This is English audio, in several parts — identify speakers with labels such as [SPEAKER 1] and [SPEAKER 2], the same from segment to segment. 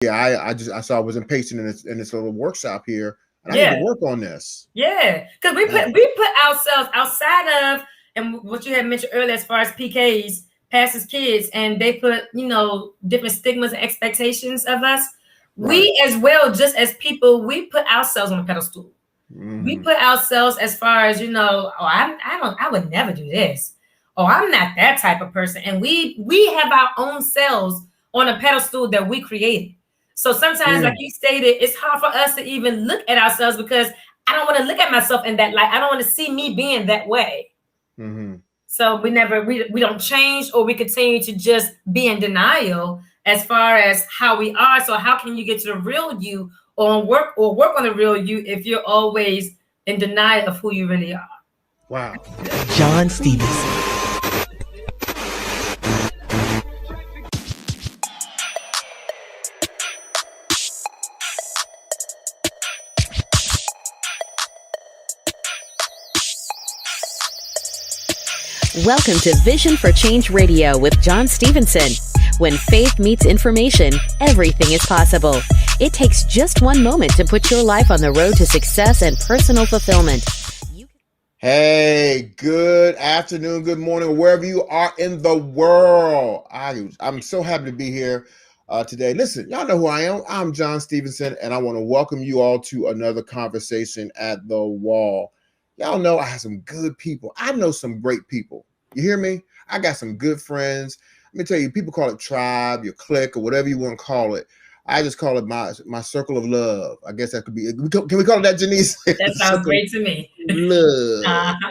[SPEAKER 1] Yeah, I saw I was impatient in this little workshop here, and I need to
[SPEAKER 2] Yeah,
[SPEAKER 1] work on this.
[SPEAKER 2] yeah, because
[SPEAKER 1] Yeah.
[SPEAKER 2] we put ourselves outside of, and what you had mentioned earlier as far as PKs, pastors' kids, and they put different stigmas and expectations of us.
[SPEAKER 1] Right.
[SPEAKER 2] We as well, just as people, we put ourselves on a pedestal. We
[SPEAKER 1] Hmm.
[SPEAKER 2] put ourselves as far as I would never do this. Oh, I'm not that type of person. And we have our own selves on a pedestal that we created. So sometimes, like
[SPEAKER 1] Mm.
[SPEAKER 2] you stated, it's hard for us to even look at ourselves because I don't want to look at myself in that light. I don't want to see me being that way.
[SPEAKER 1] Hmm.
[SPEAKER 2] So we don't change, or we continue to just be in denial as far as how we are. So how can you get to the real you, or work on the real you, if you're always in denial of who you really are?
[SPEAKER 1] Wow.
[SPEAKER 3] John Stevenson.
[SPEAKER 4] Welcome to Vision for Change Radio with John Stevenson. When faith meets information, everything is possible. It takes just one moment to put your life on the road to success and personal fulfillment.
[SPEAKER 1] Hey, good afternoon, good morning, wherever you are in the world. I'm so happy to be here today. Listen, y'all know who I am. I'm John Stevenson, and I want to welcome you all to another conversation at the wall. Y'all know I have some good people. I know some great people. You hear me? I got some good friends. Let me tell you, people call it tribe, your clique, or whatever you want to call it. I just call it my circle of love. I guess that could be. Can we call it that, JaNeise?
[SPEAKER 2] That sounds great to me.
[SPEAKER 1] Love.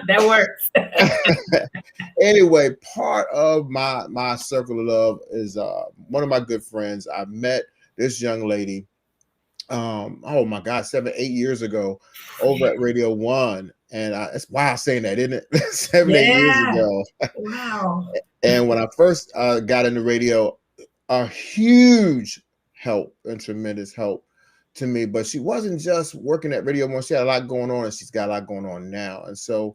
[SPEAKER 2] That works.
[SPEAKER 1] Anyway, part of my circle of love is one of my good friends. I met this young lady. Oh my God, 7-8 years ago, over at Radio One, and it's wild saying that, isn't it? 7-8 years
[SPEAKER 2] Yeah.
[SPEAKER 1] ago.
[SPEAKER 2] Wow.
[SPEAKER 1] And when I first got into radio, a huge help and tremendous help to me. But she wasn't just working at Radio One. She had a lot going on, and she's got a lot going on now. And so,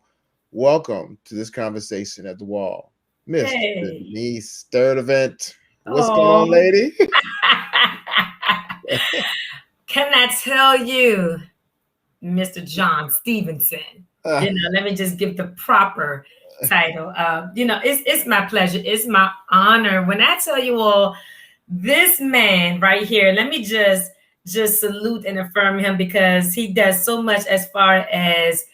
[SPEAKER 1] welcome to this conversation at the wall, Miss
[SPEAKER 2] Hey.
[SPEAKER 1] JaNeise Strurdivant. What's going on,
[SPEAKER 2] Oh.
[SPEAKER 1] lady?
[SPEAKER 2] Can I tell you, Mr. John Stevenson? Let me just give the proper title. It's my pleasure. It's my honor. When I tell you all, this man right here, let me just salute and affirm him, because he does so much as far as,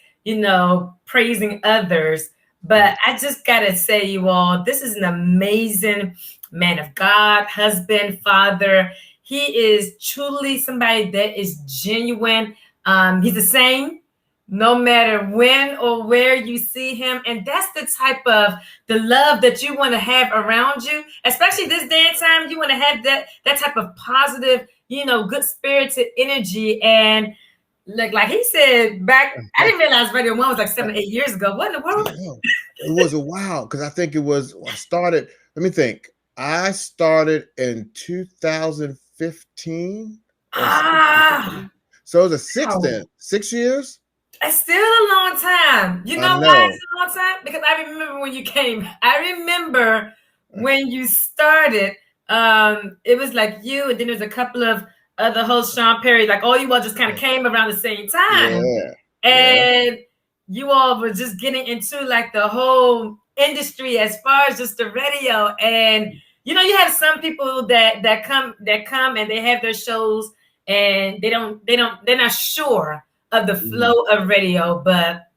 [SPEAKER 2] praising others. But I just gotta say, you all, this is an amazing man of God, husband, father. He is truly somebody that is genuine. He's the same no matter when or where you see him. And that's the type of the love that you want to have around you, especially this day and time. You want to have that type of positive, good spirited energy. And like he said back, I didn't realize Radio One was like 7-8 years ago. What in the world?
[SPEAKER 1] It was a while, because I think it was, I started, let me think. I started in 2015. So it was a
[SPEAKER 2] Wow.
[SPEAKER 1] 6 years.
[SPEAKER 2] It's still a long time. You
[SPEAKER 1] I
[SPEAKER 2] know why
[SPEAKER 1] know.
[SPEAKER 2] it's a long time? Because I remember when you came. I remember when you started. It was like you, and then there's a couple of other hosts, Sean Perry. Like all you all just kind of came around the same time, and you all were just getting into like the whole industry as far as just the radio. And you have some people that come and they have their shows, and they're not sure of the flow of radio. But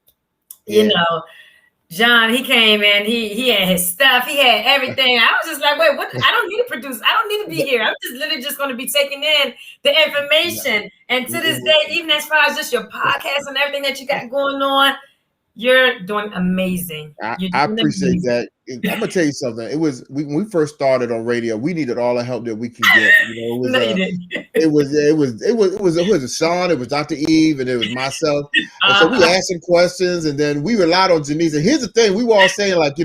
[SPEAKER 2] John, he came in, he had his stuff, he had everything. I was just like, wait, what? I don't need to produce, I don't need to be here. I'm just literally just going to be taking in the information. And to this day, even as far as just your podcast and everything that you got going on, you're doing amazing.
[SPEAKER 1] I appreciate that. I'm gonna tell you something. It was when we first started on radio, we needed all the help that we could get. It was Sean, it was Dr. Eve, and it was myself. And so we asked some questions, and then we relied on JaNeise. And here's the thing: we were all saying, like,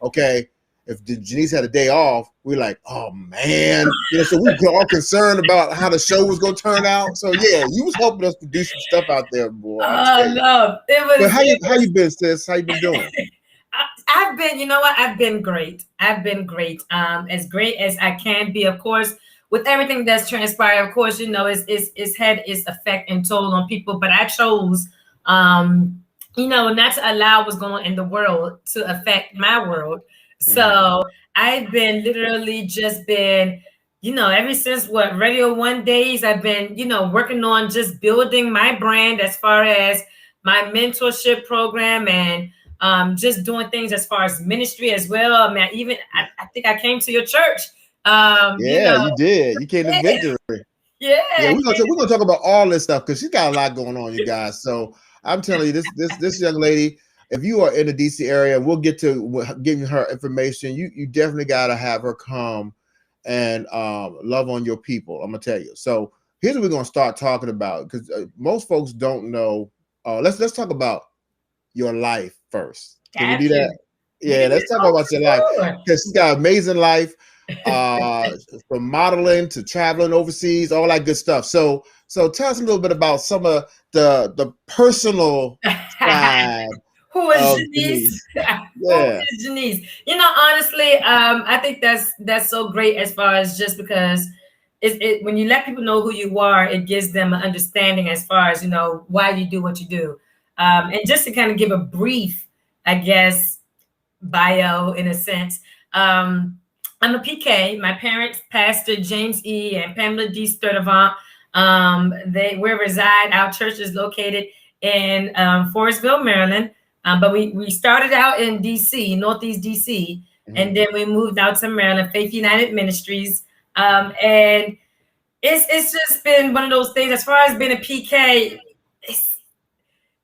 [SPEAKER 1] okay, if JaNeise had a day off, we're like, oh man, so we were all concerned about how the show was gonna turn out. So yeah, you was helping us produce some stuff out there, boy.
[SPEAKER 2] No, it was.
[SPEAKER 1] But how you been, sis? How you been doing?
[SPEAKER 2] I've been great. As great as I can be. Of course, with everything that's transpired, of course, it's had its effect and toll on people. But I chose, not to allow what's going on in the world to affect my world. So I've been literally just been, ever since Radio One days, I've been, working on just building my brand as far as my mentorship program and just doing things as far as ministry as well. I mean, I think I came to your church.
[SPEAKER 1] You did. You came to Victory.
[SPEAKER 2] Yeah,
[SPEAKER 1] we're gonna talk about all this stuff because she's got a lot going on, you guys. So I'm telling you, this young lady, if you are in the DC area, we'll get to giving her information. You definitely got to have her come and love on your people. I'm gonna tell you. So here's what we're gonna start talking about because most folks don't know. Let's talk about your life first. Can we do that? Yeah, let's talk about your life because she's got an amazing life. From modeling to traveling overseas, all that good stuff. So tell us a little bit about some of the personal side.
[SPEAKER 2] Who is JaNeise?
[SPEAKER 1] Yeah.
[SPEAKER 2] Who is JaNeise? Honestly, I think that's so great as far as just because when you let people know who you are, it gives them an understanding as far as why you do what you do. And just to kind of give a brief, I guess, bio in a sense. I'm a PK. My parents, Pastor James E. and Pamela D. Strurdivant, we reside. Our church is located in Forestville, Maryland. But we started out in DC, Northeast DC, and then we moved out to Maryland, Faith United Ministries. And it's just been one of those things. As far as being a PK,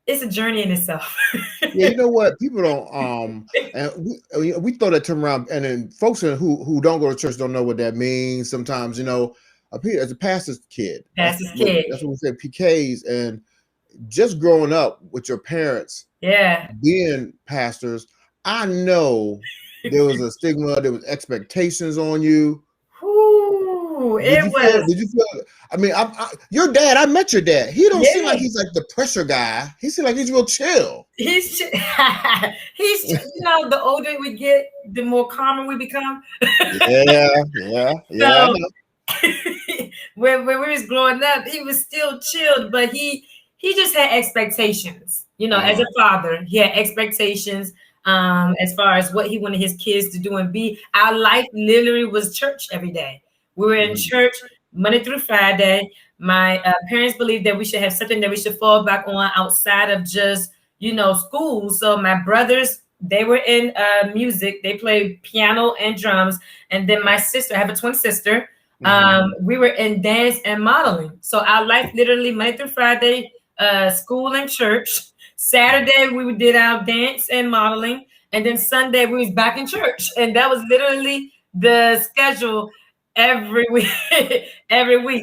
[SPEAKER 2] it's a journey in itself.
[SPEAKER 1] Yeah, you know what? People don't and we throw that term around, and then folks who don't go to church don't know what that means. Sometimes, as a pastor's kid. That's what we say, PKs, and just growing up with your parents, being pastors, I know there was a stigma, there was expectations on you. Did you feel? I mean, your dad. I met your dad. He don't seem like he's like the pressure guy. He seems like he's real chill.
[SPEAKER 2] He's the older we get, the more calmer we become.
[SPEAKER 1] Yeah.
[SPEAKER 2] So, when we was growing up, he was still chilled, but he just had expectations. As a father, he had expectations as far as what he wanted his kids to do and be. Our life literally was church every day. We were in church Monday through Friday. My parents believed that we should have something that we should fall back on outside of just, school. So my brothers, they were in music. They played piano and drums. And then my sister, I have a twin sister. We were in dance and modeling. So our life literally Monday through Friday, school and church. Saturday, we did our dance and modeling. And then Sunday, we was back in church. And that was literally the schedule every week.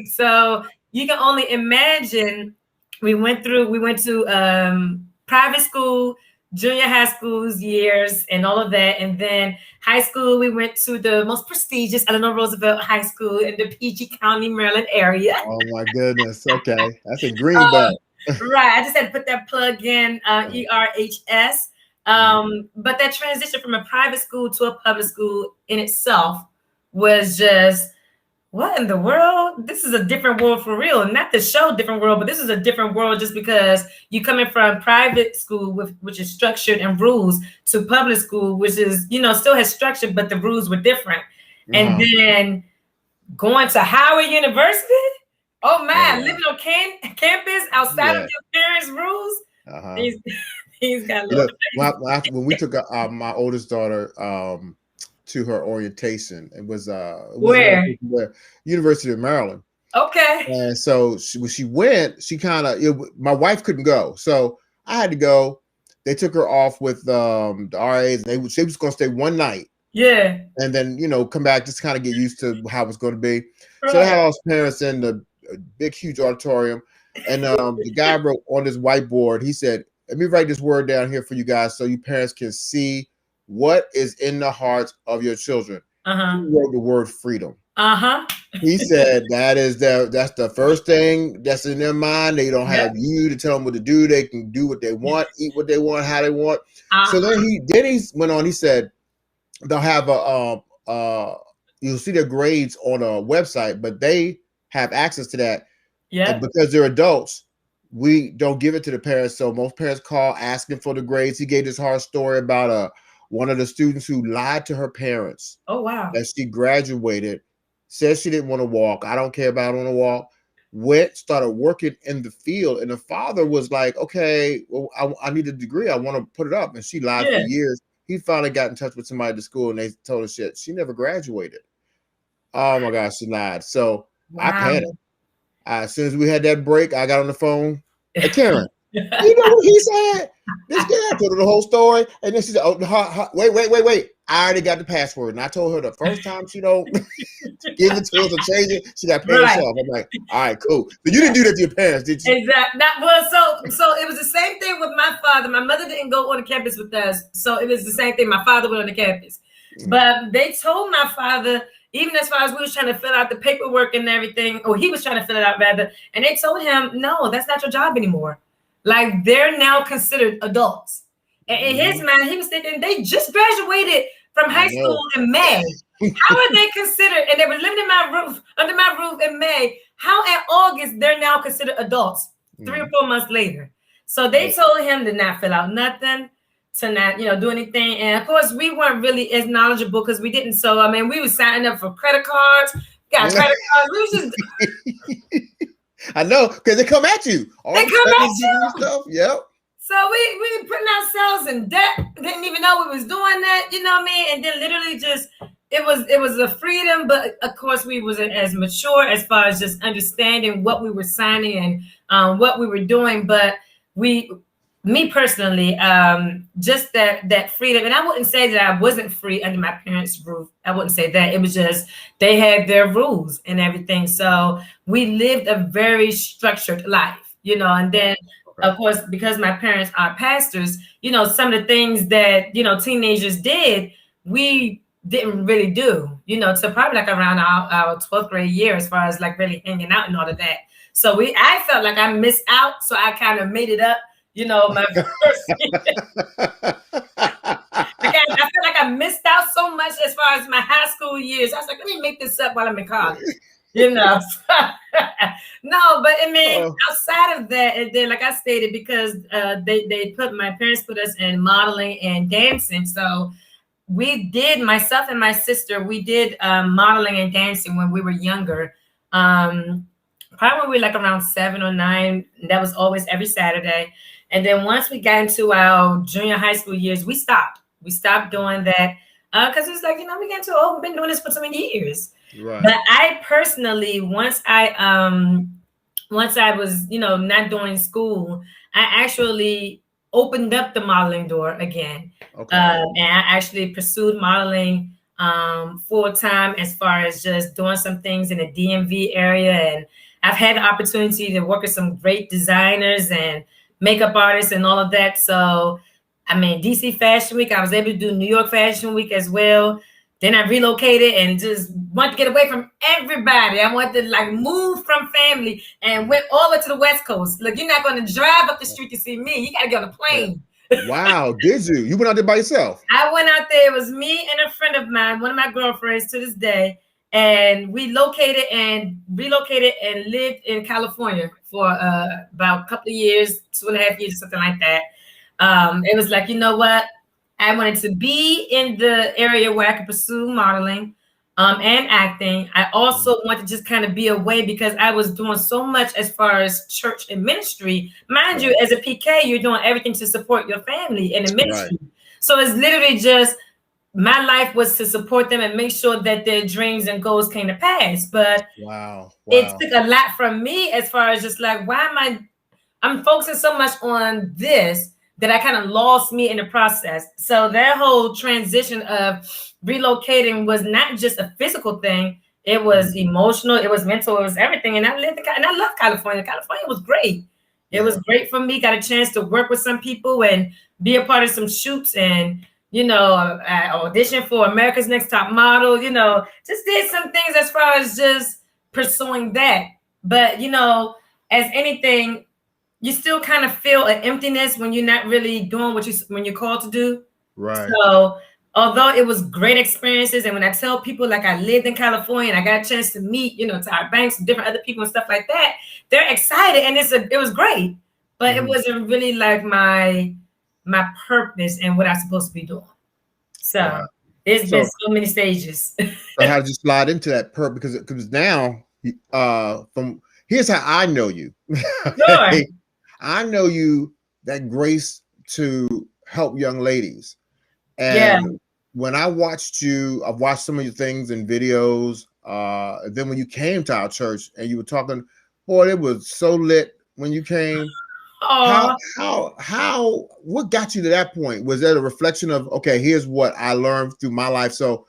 [SPEAKER 2] So you can only imagine. We went to private school, junior high school's years and all of that. And then high school, we went to the most prestigious Eleanor Roosevelt High School in the PG County, Maryland area.
[SPEAKER 1] Oh my goodness. Okay. That's a greenback.
[SPEAKER 2] Right. I just had to put that plug in, ERHS. But that transition from a private school to a public school in itself was just, what in the world? This is a different world for real. Not the show different world, but this is a different world just because you coming from private school which is structured and rules to public school, which is, still has structure, but the rules were different. And then going to Howard University. Oh man, living on campus outside of your parents' rules. He's got a little.
[SPEAKER 1] When we took my oldest daughter to her orientation, it was
[SPEAKER 2] where?
[SPEAKER 1] University of Maryland.
[SPEAKER 2] Okay.
[SPEAKER 1] And so when she went, she kind of, my wife couldn't go, so I had to go. They took her off with the RAs, and she was going to stay one night.
[SPEAKER 2] Yeah.
[SPEAKER 1] And then come back, just kind of get used to how it's going to be. Right. So they had all his parents in the big, huge auditorium, and the guy wrote on this whiteboard. He said, "Let me write this word down here for you guys, so you parents can see what is in the hearts of your children." He wrote the word freedom. He said that's the first thing that's in their mind. They don't have you to tell them what to do. They can do what they want, eat what they want, how they want. So then he went on. He said they'll have you'll see their grades on a website, but they have access to that.
[SPEAKER 2] Yeah.
[SPEAKER 1] And because they're adults, we don't give it to the parents. So most parents call asking for the grades. He gave this hard story about one of the students who lied to her parents.
[SPEAKER 2] Oh, wow.
[SPEAKER 1] That she graduated, said she didn't want to walk. I don't care about I want to walk. Started working in the field. And the father was like, okay, well, I need a degree. I want to put it up. And she lied for years. He finally got in touch with somebody at the school and they told her shit. She never graduated. Oh my gosh, she lied. So I panicked. As soon as we had that break, I got on the phone. Hey, Karen, you know what he said? This guy told her the whole story. And then she said, oh, wait. I already got the password. And I told her the first time she don't give it to us or change it, she got paid herself. I'm like, all right, cool. But you didn't do that to your parents, did you?
[SPEAKER 2] Exactly. So it was the same thing with my father. My mother didn't go on the campus with us. So it was the same thing. My father went on the campus. But they told my father, even as far as we was trying to fill out the paperwork and everything, or he was trying to fill it out rather, and they told him, no, that's not your job anymore. Like, they're now considered adults. And in his mind, he was thinking they just graduated from high school in May. How are they considered? And they were living in under my roof in May. How in August they're now considered adults 3 or 4 months later? So they told him to not fill out nothing, to not, do anything. And of course, we weren't really as knowledgeable because we didn't. So, I mean, we were signing up for credit cards, got credit cards. We was just...
[SPEAKER 1] I know, because they come at you.
[SPEAKER 2] They come at you.
[SPEAKER 1] Stuff. Yep.
[SPEAKER 2] So we were putting ourselves in debt. Didn't even know we was doing that. You know what I mean? And then literally just, it was a freedom. But of course, we wasn't as mature as far as just understanding what we were signing and what we were doing. But me personally, just that freedom. And I wouldn't say that I wasn't free under my parents' roof. I wouldn't say that. It was just they had their rules and everything. So we lived a very structured life, and then, of course, because my parents are pastors, some of the things that, teenagers did, we didn't really do, so probably like around our 12th grade year, as far as like really hanging out and all of that. So I felt like I missed out. So I kind of made it up, my first year. I feel like I missed out so much as far as my high school years. I was like, let me make this up while I'm in college. No, but I mean, outside of that, and then like I stated, because my parents put us in modeling and dancing. So myself and my sister, we did modeling and dancing when we were younger. Probably when we were like around 7 or 9. That was always every Saturday. And then once we got into our junior high school years, we stopped. We stopped doing that because it's like, we got too old. We've been doing this for so many years. Right. But I personally, once I was, not doing school, I actually opened up the modeling door again. Okay. And I actually pursued modeling full time, as far as just doing some things in the DMV area. And I've had the opportunity to work with some great designers and makeup artists and all of that. So, I mean, DC Fashion Week, I was able to do New York Fashion Week as well. Then I relocated and just wanted to get away from everybody. I wanted to like move from family and went all the way to the West Coast. Look, you're not going to drive up the street to see me. You got to get on a plane.
[SPEAKER 1] Wow, did you? You went out there by yourself?
[SPEAKER 2] I went out there. It was me and a friend of mine, one of my girlfriends to this day. And we relocated and lived in California for about a couple of years, 2.5 years, something like that. It was like, you know what? I wanted to be in the area where I could pursue modeling and acting. I also wanted to just kind of be away because I was doing so much as far as church and ministry. Mind you, as a PK, you're doing everything to support your family and the ministry. Right. So it's literally just my life was to support them and make sure that their dreams and goals came to pass. But it took a lot from me as far as just like, I'm focusing so much on this that I kind of lost me in the process. So that whole transition of relocating was not just a physical thing. It was emotional. It was mental. It was everything. And I love California. California was great. It was great for me. Got a chance to work with some people and be a part of some shoots. And, I auditioned for America's Next Top Model, just did some things as far as just pursuing that. But, as anything, you still kind of feel an emptiness when you're not really doing when you're called to do. Right. So although it was great experiences, and when I tell people like I lived in California and I got a chance to meet, Tyra Banks and different other people and stuff like that, they're excited and it was great, but it wasn't really like my purpose and what I'm supposed to be doing. So it's been so many stages.
[SPEAKER 1] So how did you slide into that purpose? Because now, here's how I know you.
[SPEAKER 2] Sure.
[SPEAKER 1] I know you that grace to help young ladies. And when I watched you, I've watched some of your things and videos. Then when you came to our church and you were talking, boy, it was so lit when you came. How what got you to that point? Was that a reflection of, okay, here's what I learned through my life, so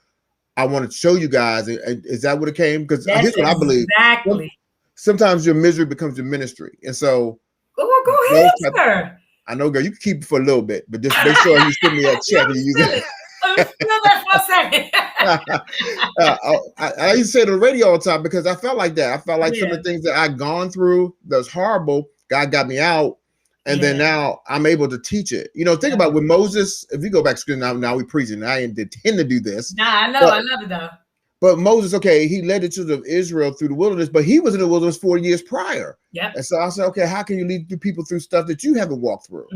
[SPEAKER 1] I want to show you guys? Is that what it came? Because here's what I believe.
[SPEAKER 2] Exactly.
[SPEAKER 1] Sometimes your misery becomes your ministry. And so
[SPEAKER 2] go ahead, sir.
[SPEAKER 1] I know, girl, you can keep it for a little bit, but just make sure you send me that check and you use it. I used to say to the radio all the time because I felt like that. I felt like some of the things that I'd gone through that's horrible, God got me out. And then now I'm able to teach it. Think about with Moses, if you go back to school now we're preaching. I didn't intend to do this.
[SPEAKER 2] Nah, I love it though.
[SPEAKER 1] But Moses, okay, he led the children of Israel through the wilderness, but he was in the wilderness 40 years prior.
[SPEAKER 2] Yeah.
[SPEAKER 1] And so I said, okay, how can you lead people through stuff that you haven't walked through?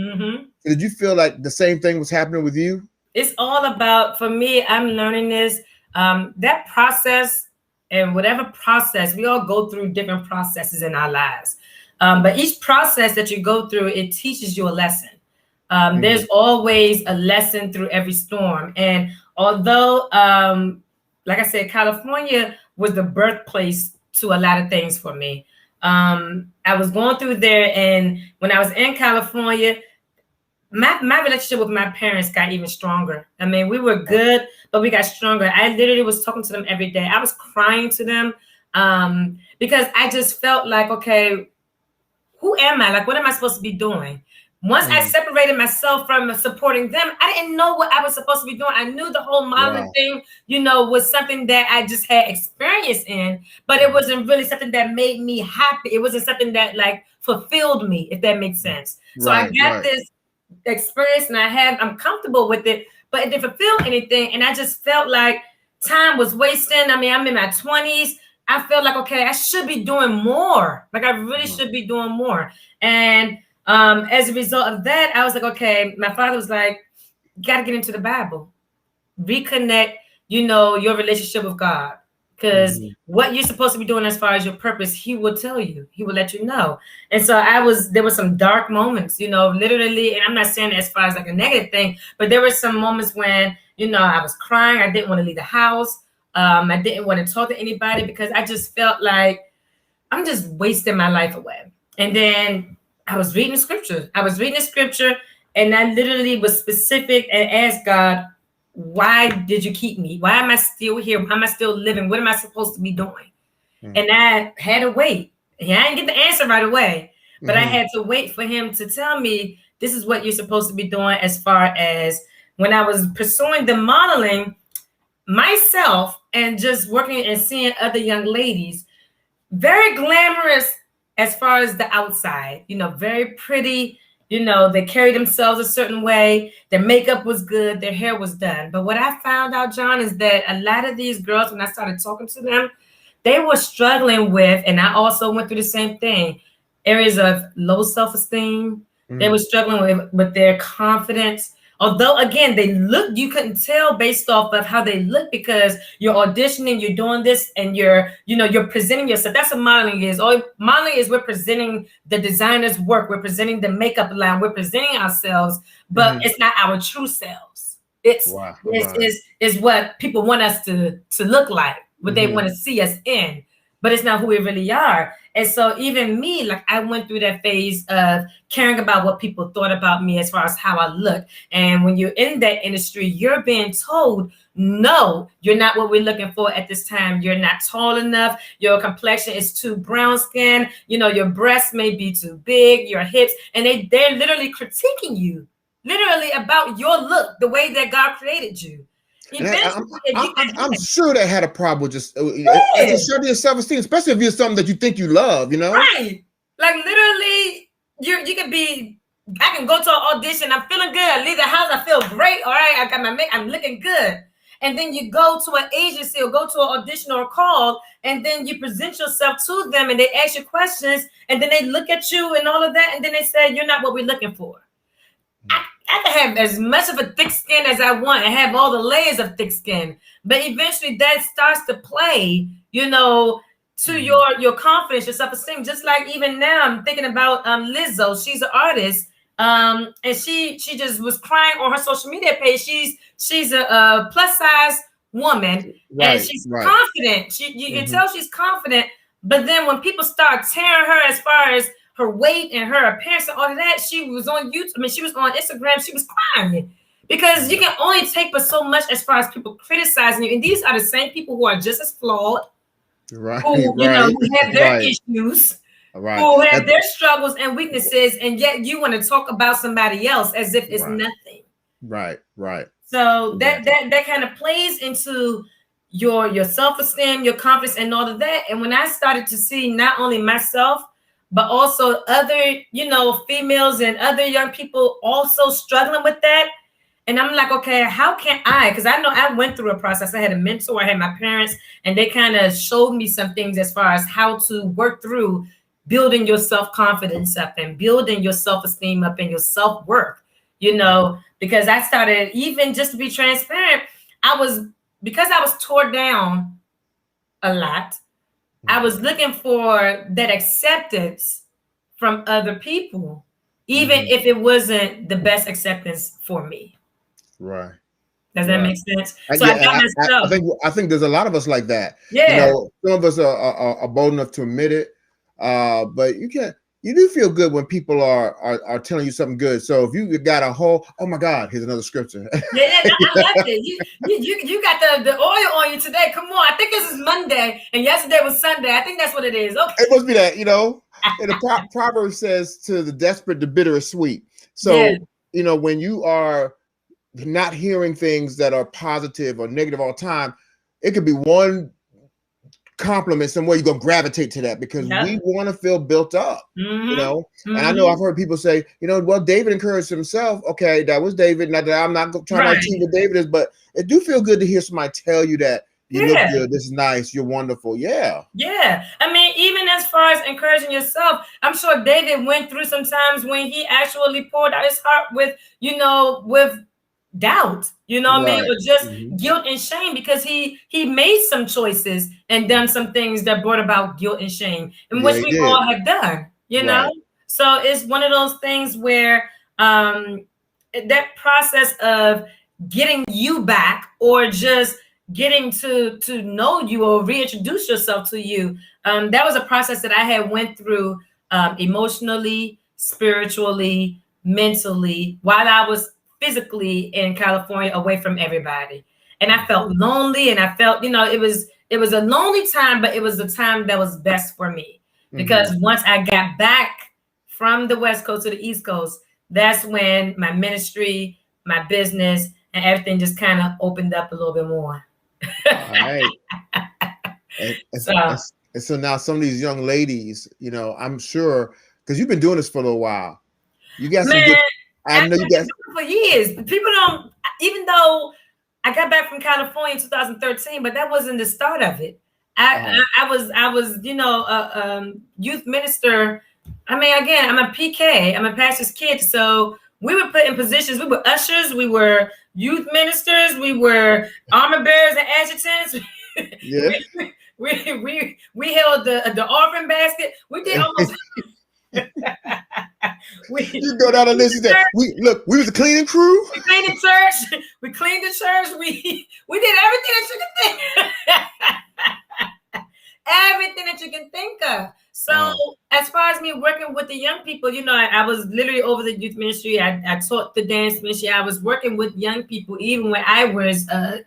[SPEAKER 1] Did you feel like the same thing was happening with you?
[SPEAKER 2] It's all about, for me, I'm learning this, that process, and whatever process, we all go through different processes in our lives. But each process that you go through, it teaches you a lesson. There's always a lesson through every storm. And although, like I said, California was the birthplace to a lot of things for me. I was going through there, and when I was in California, my relationship with my parents got even stronger. I mean, we were good, but we got stronger. I literally was talking to them every day. I was crying to them because I just felt like, okay, who am I? Like, what am I supposed to be doing? Once I separated myself from supporting them, I didn't know what I was supposed to be doing. I knew the whole modeling thing, was something that I just had experience in, but it wasn't really something that made me happy. It wasn't something that like fulfilled me, if that makes sense. So I got this experience and I'm comfortable with it, but it didn't fulfill anything. And I just felt like time was wasting. I mean, I'm in my 20s. I felt like, okay, I should be doing more. Like I really should be doing more. And as a result of that, I was like, okay, my father was like, you got to get into the Bible, reconnect, your relationship with God. Because what you're supposed to be doing as far as your purpose, he will tell you, he will let you know. And so there were some dark moments, literally, and I'm not saying as far as like a negative thing, but there were some moments when, I was crying. I didn't want to leave the house. I didn't want to talk to anybody because I just felt like I'm just wasting my life away. And then I was reading the scripture. And I literally was specific and asked God, why did you keep me? Why am I still here? Why am I still living? What am I supposed to be doing? And I had to wait. And I didn't get the answer right away, but I had to wait for him to tell me this is what you're supposed to be doing. As far as when I was pursuing the modeling myself and just working and seeing other young ladies, very glamorous as far as the outside, very pretty. They carry themselves a certain way. Their makeup was good. Their hair was done. But what I found out, John, is that a lot of these girls, when I started talking to them, they were struggling with, and I also went through the same thing, areas of low self-esteem. They were struggling with their confidence. Although, again, you couldn't tell based off of how they look because you're auditioning, you're doing this, and you're presenting yourself. That's what modeling is. Modeling is we're presenting the designer's work. We're presenting the makeup line. We're presenting ourselves, but it's not our true selves. It's what people want us to look like, what they want to see us in, but it's not who we really are. And so even me, like I went through that phase of caring about what people thought about me as far as how I look. And when you're in that industry, you're being told, no, you're not what we're looking for at this time. You're not tall enough. Your complexion is too brown skin. Your breasts may be too big, your hips. And they're literally critiquing you, literally about your look, the way that God created you.
[SPEAKER 1] I'm sure that had a problem with just your self-esteem, especially if you're something that you think you love,
[SPEAKER 2] Right. Like literally, you could be I can go to an audition. I'm feeling good. I leave the house. I feel great. All right. I got my I'm looking good. And then you go to an agency or go to an audition or a call, and then you present yourself to them and they ask you questions, and then they look at you and all of that, and then they say, you're not what we're looking for. I can have as much of a thick skin as I want and have all the layers of thick skin, but eventually that starts to play, to your confidence, your self-esteem. Just like even now, I'm thinking about Lizzo. She's an artist, and she just was crying on her social media page. She's a plus size woman, and she's confident. You can tell she's confident, but then when people start tearing her as far as her weight and her appearance and all of that, she was on YouTube. I mean, she was on Instagram. She was crying because you can only take but so much as far as people criticizing you. And these are the same people who are just as flawed, who have their issues, who have their struggles and weaknesses, and yet you want to talk about somebody else as if it's nothing.
[SPEAKER 1] Right.
[SPEAKER 2] So that kind of plays into your self-esteem, your confidence, and all of that. And when I started to see not only myself, but also other, females and other young people also struggling with that. And I'm like, okay, how can I? Because I know I went through a process. I had a mentor, I had my parents, and they kind of showed me some things as far as how to work through building your self-confidence up and building your self-esteem up and your self-worth, because I started, even just to be transparent, because I was tore down a lot, I was looking for that acceptance from other people, even if it wasn't the best acceptance for me.
[SPEAKER 1] Right.
[SPEAKER 2] Does that make sense? So
[SPEAKER 1] I think there's a lot of us like that.
[SPEAKER 2] Yeah.
[SPEAKER 1] Some of us are bold enough to admit it, but you do feel good when people are telling you something good. So if you got a whole, oh my God, here's another scripture.
[SPEAKER 2] I like it. You got the oil on you today. Come on. I think this is Monday and yesterday was Sunday. I think that's what it is. Okay.
[SPEAKER 1] It must be that, And the proverb says, to the desperate, the bitter is sweet. So, when you are not hearing things that are positive or negative all the time, it could be one compliment somewhere, you're gonna gravitate to that because we want to feel built up, And I know I've heard people say, well, David encouraged himself. Okay, that was David. Not that I'm not trying to team what David is, but it do feel good to hear somebody tell you that you look good, this is nice, you're wonderful. Yeah. I mean, even as far as encouraging yourself, I'm sure David went through some times when he actually poured out his heart with, with doubt, or just guilt and shame, because he made some choices and done some things that brought about guilt and shame, and which we all have done, know. So it's one of those things where that process of getting you back, or just getting to know you or reintroduce yourself to you, that was a process that I had went through emotionally, spiritually, mentally, while I was physically in California away from everybody. And I felt lonely, and I felt, it was a lonely time, but it was the time that was best for me, because once I got back from the West Coast to the East Coast, that's when my ministry, my business, and everything just kind of opened up a little bit more. All right. And so now some of these young ladies, I'm sure, because you've been doing this for a little while, you got some good. I know you guys
[SPEAKER 2] for years. People don't, even though I got back from California in 2013, but that wasn't the start of it. I was youth minister. I mean, again, I'm a PK. I'm a pastor's kid. So we were put in positions. We were ushers. We were youth ministers. We were armor bearers and adjutants.
[SPEAKER 1] Yeah.
[SPEAKER 2] we held the offering basket. We did almost.
[SPEAKER 1] You go down the list of that. We was a cleaning crew.
[SPEAKER 2] We cleaned the church. We cleaned the church. We did everything that you can think. Everything that you can think of. So as far as me working with the young people, I was literally over the youth ministry. I taught the dance ministry. I was working with young people even when I was a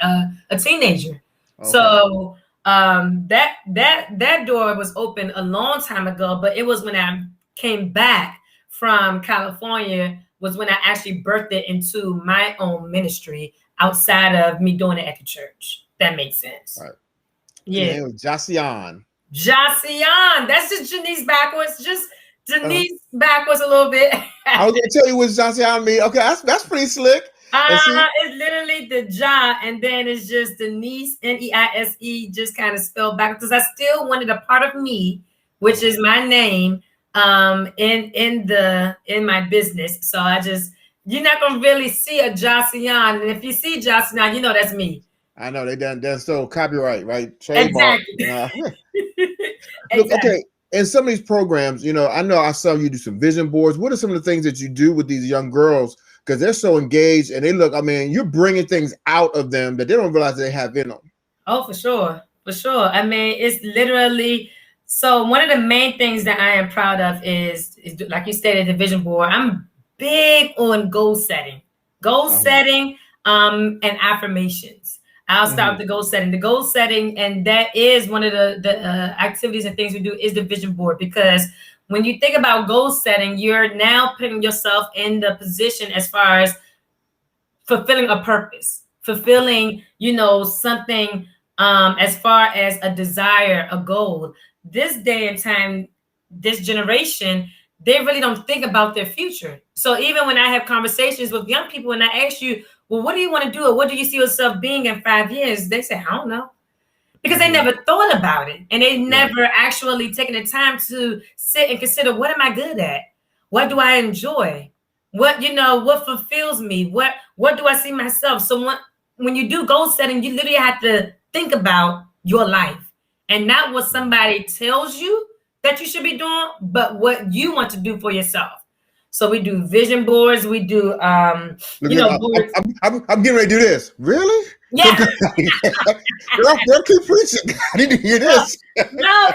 [SPEAKER 2] teenager. Okay. So that door was open a long time ago, but it was when I came back from California was when I actually birthed it into my own ministry outside of me doing it at the church. That makes sense.
[SPEAKER 1] Right.
[SPEAKER 2] Yeah.
[SPEAKER 1] JaNeise.
[SPEAKER 2] JaNeise. That's just JaNeise backwards. Just JaNeise backwards a little bit.
[SPEAKER 1] I was going to tell you what John said. I mean, okay, that's pretty slick.
[SPEAKER 2] It's literally the Ja, and then it's just JaNeise, Neise, just kind of spelled back because I still wanted a part of me, which is my name, in my business. So you're not gonna really see a Josian, and if you see Josian, you know that's me.
[SPEAKER 1] I know they're still copyright, right? Trademark.
[SPEAKER 2] Exactly.
[SPEAKER 1] Look, okay. In some of these programs, I know I saw you do some vision boards. What are some of the things that you do with these young girls? Because they're so engaged and I mean, you're bringing things out of them that they don't realize they have in them.
[SPEAKER 2] Oh, for sure. For sure. I mean, it's literally, so one of the main things that I am proud of is like you stated, the vision board. I'm big on goal setting, and affirmations. I'll start with the goal setting. The goal setting, and that is one of the activities and things we do is the vision board, because when you think about goal setting, you're now putting yourself in the position as far as fulfilling a purpose, fulfilling, something as far as a desire, a goal. This day and time, this generation, they really don't think about their future. So even when I have conversations with young people and I ask you, well, what do you want to do? Or what do you see yourself being in 5 years? They say, I don't know. Because they never thought about it. And they never actually taken the time to sit and consider, what am I good at? What do I enjoy? What fulfills me? What do I see myself? So when you do goal setting, you literally have to think about your life and not what somebody tells you that you should be doing, but what you want to do for yourself. So we do vision boards. We do, boards.
[SPEAKER 1] I'm getting ready to do this. Really?
[SPEAKER 2] Yeah.
[SPEAKER 1] Girl, keep preaching. I need to hear this.
[SPEAKER 2] No,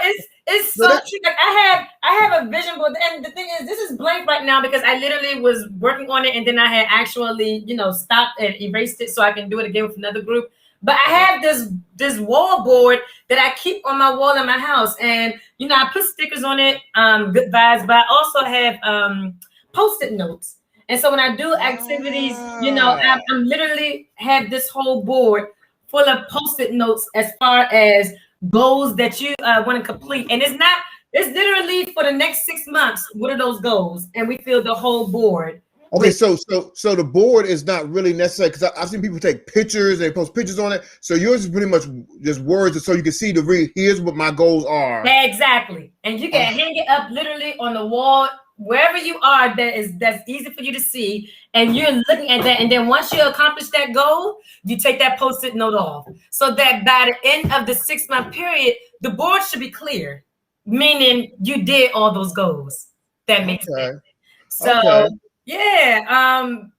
[SPEAKER 2] it's so true. Like I have a vision board, and the thing is, this is blank right now because I literally was working on it, and then I had actually, stopped and erased it so I can do it again with another group. But I have this wall board that I keep on my wall in my house, and I put stickers on it, good vibes, but I also have Post-it notes. And so when I do activities, I'm literally have this whole board full of Post-it notes as far as goals that you want to complete. And it's literally for the next 6 months. What are those goals? And we fill the whole board.
[SPEAKER 1] Okay, so the board is not really necessary, because I've seen people take pictures, they post pictures on it. So yours is pretty much just words, so you can see here's what my goals are.
[SPEAKER 2] Exactly. And you can hang it up literally on the wall, wherever you are, that's easy for you to see, and you're looking at that. And then once you accomplish that goal, you take that Post-it note off, so that by the end of the 6-month period, the board should be clear, meaning you did all those goals. That makes sense. So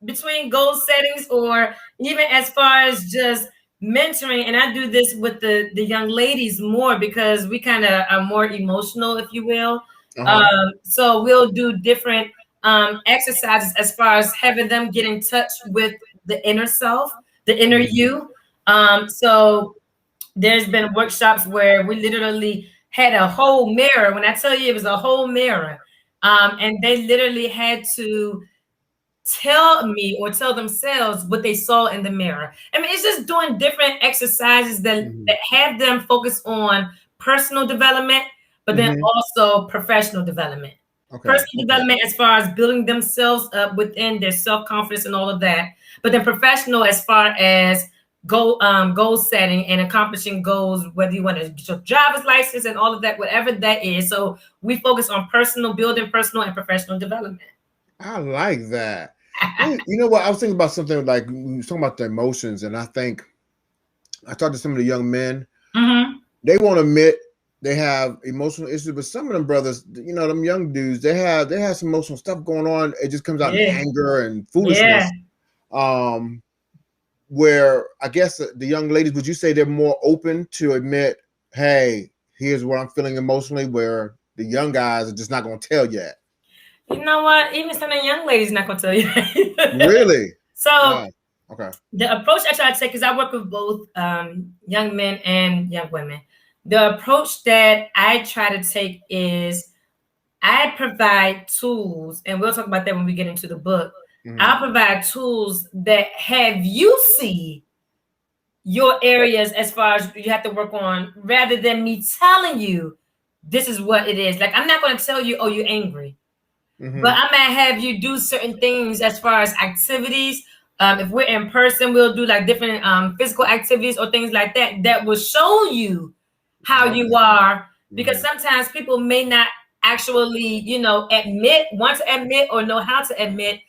[SPEAKER 2] between goal settings, or even as far as just mentoring, and I do this with the young ladies more because we kind of are more emotional, if you will. So we'll do different exercises as far as having them get in touch with the inner self, the inner you. So there's been workshops where we literally had a whole mirror. When I tell you, it was a whole mirror, and they literally had to tell me or tell themselves what they saw in the mirror. I mean, it's just doing different exercises that have them focus on personal development, but then also professional development. Personal development as far as building themselves up within their self-confidence and all of that. But then professional as far as goal setting and accomplishing goals, whether you want to get your driver's license and all of that, whatever that is. So we focus on building personal and professional development.
[SPEAKER 1] I like that. You know what? I was thinking about something like we were talking about the emotions, and I talked to some of the young men. They won't admit they have emotional issues, but some of them brothers, them young dudes, they have some emotional stuff going on. It just comes out in anger and foolishness. Where I guess the young ladies, would you say they're more open to admit, hey, here's what I'm feeling emotionally, where the young guys are just not going to tell yet?
[SPEAKER 2] You know what? Even some of the young ladies not going to tell you that.
[SPEAKER 1] Really?
[SPEAKER 2] So the approach I try to take, because I work with both young men and young women. The approach that I try to take is I provide tools, and we'll talk about that when we get into the book. I'll provide tools that have you see your areas as far as you have to work on, rather than me telling you this is what it is. Like, I'm not going to tell you, oh, you're angry. but I might have you do certain things as far as activities. If we're in person, we'll do like different physical activities or things like that that will show you how you are, because sometimes people may not actually, want to admit or know how to admit,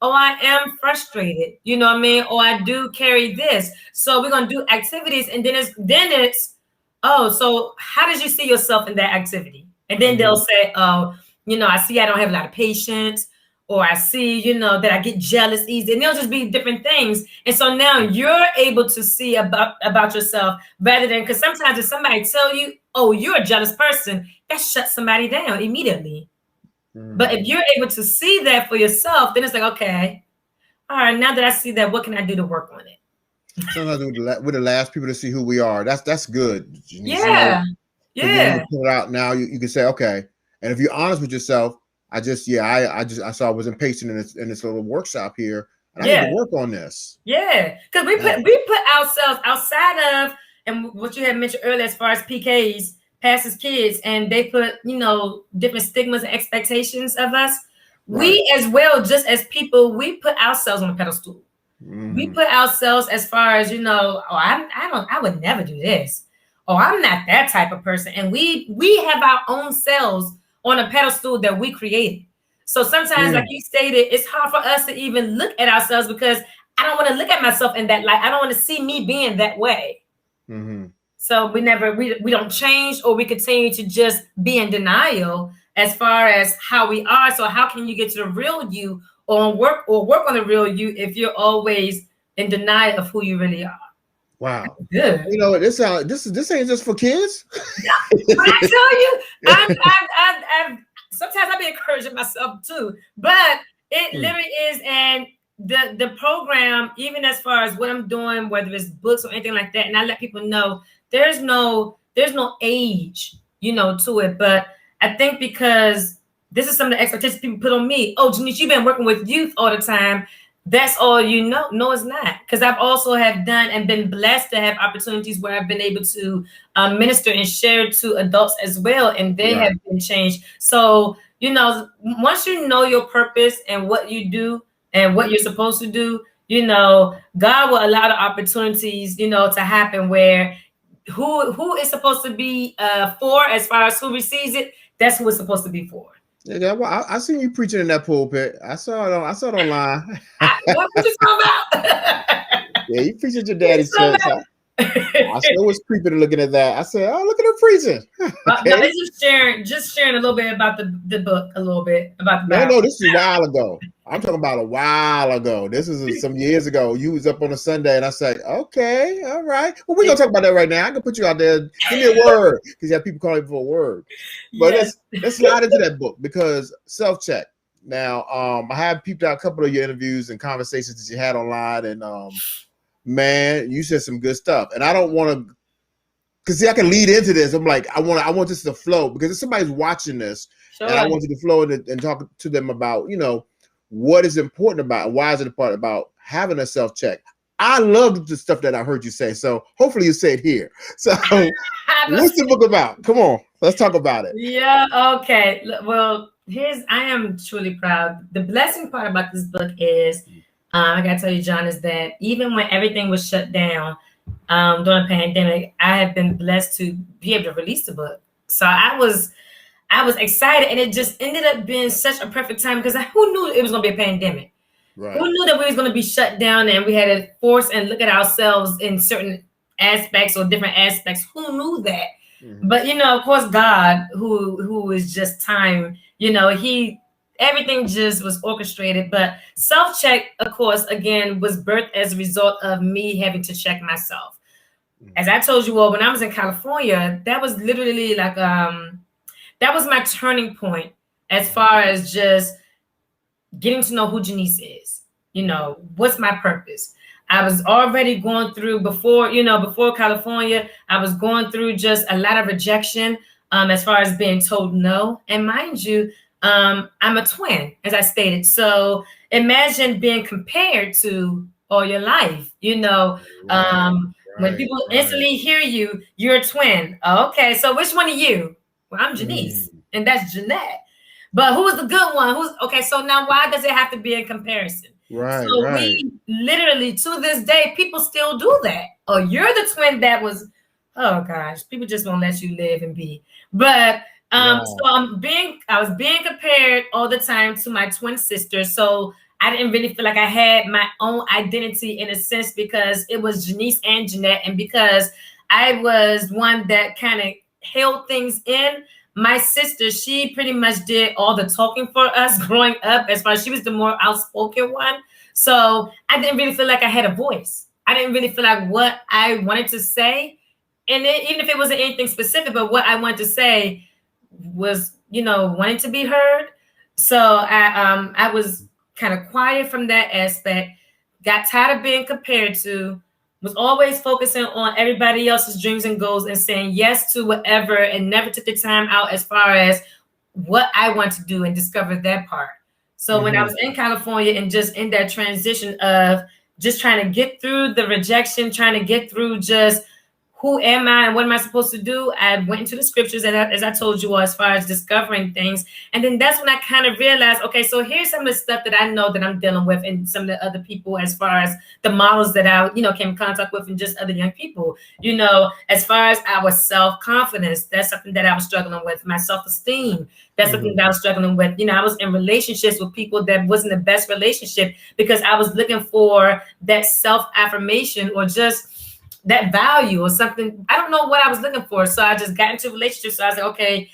[SPEAKER 2] oh, I am frustrated, you know what I mean? Or I do carry this. So we're gonna do activities, and then it's oh, so how did you see yourself in that activity? And then they'll say, oh, I see I don't have a lot of patience, or I see, that I get jealous easy. And they'll just be different things. And so now you're able to see about yourself, rather than, because sometimes if somebody tell you, oh, you're a jealous person, that shuts somebody down immediately. But if you're able to see that for yourself, then it's like, okay, all right, now that I see that, what can I do to work on it?
[SPEAKER 1] Sometimes we're the last people to see who we are. That's good.
[SPEAKER 2] Yeah. Yeah.
[SPEAKER 1] Put it out now. You can say, okay. And if you're honest with yourself, I saw I was impatient in this little workshop here, and I need to work on this.
[SPEAKER 2] Yeah, because we put ourselves outside of, and what you had mentioned earlier as far as PKs, pastors' kids, and they put different stigmas and expectations of us. Right. We as well, just as people, we put ourselves on a pedestal. We put ourselves as far as I would never do this. Oh, I'm not that type of person, and we have our own selves on a pedestal that we created. So sometimes, like you stated, it's hard for us to even look at ourselves, because I don't want to look at myself in that light. I don't want to see me being that way. So we don't change, or we continue to just be in denial as far as how we are. So how can you get to the real you, or work on the real you, if you're always in denial of who you really are?
[SPEAKER 1] Wow.
[SPEAKER 2] Good.
[SPEAKER 1] This ain't just for kids.
[SPEAKER 2] But I tell you, I've sometimes I be encouraging myself too, but it literally is. And the program, even as far as what I'm doing, whether it's books or anything like that, and I let people know there's no age, to it. But I think because this is some of the expectations people put on me. Oh, JaNeise, you've been working with youth all the time. That's all you know. No, it's not. Because I've also have done and been blessed to have opportunities where I've been able to minister and share to adults as well. And they have been changed. So, once you know your purpose and what you do and what you're supposed to do, God will allow the opportunities, to happen where who is supposed to be for, as far as who receives it, that's who it's supposed to be for.
[SPEAKER 1] Yeah, well, I seen you preaching in that pulpit. I saw it online.
[SPEAKER 2] What you talking about?
[SPEAKER 1] Yeah, you preaching at your daddy's church. I still was creeping and looking at that. I said, "Oh, look at her preaching."
[SPEAKER 2] No, it's just sharing a little bit about the book, a little bit about the Bible.
[SPEAKER 1] No, this is a while ago. I'm talking about a while ago. This is some years ago. You was up on a Sunday, and I said, "Okay, all right. Well, we're gonna talk about that right now. I can put you out there. Give me a word, because you have people calling for a word." But let's slide into that book, because self-check. Now, I have peeped out a couple of your interviews and conversations that you had online, and man, you said some good stuff. And I don't want to, because see, I can lead into this. I'm like, I want this to flow, because if somebody's watching this, and I want you to flow and talk to them about, what is important about, why is it important about having a self-check. I love the stuff that I heard you say. So hopefully you say it here. So what's the book about? Come on, let's talk about it.
[SPEAKER 2] Yeah, okay. Well, I am truly proud. The blessing part about this book is, I gotta tell you, John, is that even when everything was shut down during the pandemic, I have been blessed to be able to release the book. So I was excited, and it just ended up being such a perfect time, because who knew it was going to be a pandemic? Right. Who knew that we was going to be shut down and we had to force and look at ourselves in certain aspects or different aspects? Who knew that? But, of course, God, who is just time, everything just was orchestrated. But self-check, of course, again, was birthed as a result of me having to check myself. As I told you all, when I was in California, that was literally like, that was my turning point as far as just getting to know who JaNeise is. What's my purpose? I was already going through before California, I was going through just a lot of rejection as far as being told no. And mind you, I'm a twin, as I stated. So imagine being compared to all your life, when people instantly hear you, you're a twin. Okay, so which one are you? Well, I'm JaNeise, and that's Jeanette. But who's the good one? Who's okay? So now, why does it have to be in comparison?
[SPEAKER 1] Right,
[SPEAKER 2] So
[SPEAKER 1] right.
[SPEAKER 2] we literally, to this day, people still do that. Oh, you're the twin that was. Oh gosh, people just won't let you live and be. But
[SPEAKER 1] Wow.
[SPEAKER 2] so I was being compared all the time to my twin sister. So I didn't really feel like I had my own identity in a sense because it was JaNeise and Jeanette, and because I was one that kind of held things in. My sister, she pretty much did all the talking for us growing up, as far as she was the more outspoken one. So I didn't really feel like I had a voice. I didn't really feel like what I wanted to say, and even if it wasn't anything specific, but what I wanted to say was, wanting to be heard. So I was kind of quiet from that aspect, got tired of being compared to, was always focusing on everybody else's dreams and goals and saying yes to whatever, and never took the time out as far as what I want to do and discover that part. So when I was in California and just in that transition of just trying to get through the rejection, trying to get through just who am I and what am I supposed to do? I went into the scriptures, and as I told you all, as far as discovering things. And then that's when I kind of realized, okay, so here's some of the stuff that I know that I'm dealing with, and some of the other people, as far as the models that I, came in contact with, and just other young people, as far as our self-confidence, that's something that I was struggling with. My self-esteem, that's something that I was struggling with. I was in relationships with people that wasn't the best relationship because I was looking for that self-affirmation or just that value or something. I don't know what I was looking for. So I just got into relationships. So I was like, okay,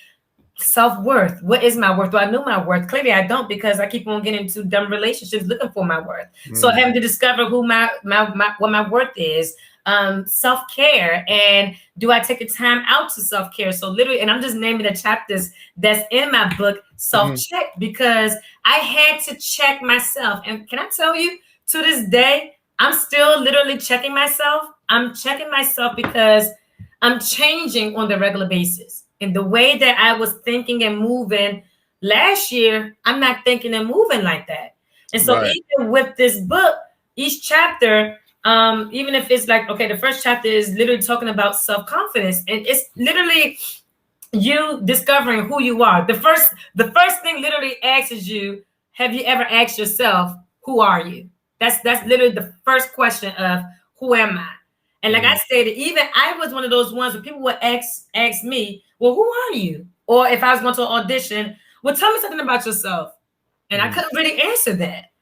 [SPEAKER 2] self-worth. What is my worth? Do I know my worth? Clearly I don't, because I keep on getting into dumb relationships looking for my worth. So having to discover who what my worth is, self-care, and do I take the time out to self-care? So literally, and I'm just naming the chapters that's in my book, self-check, because I had to check myself. And can I tell you, to this day, I'm still literally checking myself. I'm checking myself because I'm changing on the regular basis. And the way that I was thinking and moving last year, I'm not thinking and moving like that. And so even with this book, each chapter, even if it's like, okay, the first chapter is literally talking about self-confidence. And it's literally you discovering who you are. The first thing literally asks you, have you ever asked yourself, who are you? That's literally the first question of, who am I? And like I stated, even I was one of those ones where people would ask me, well, who are you? Or if I was going to an audition, well, tell me something about yourself. And I couldn't really answer that,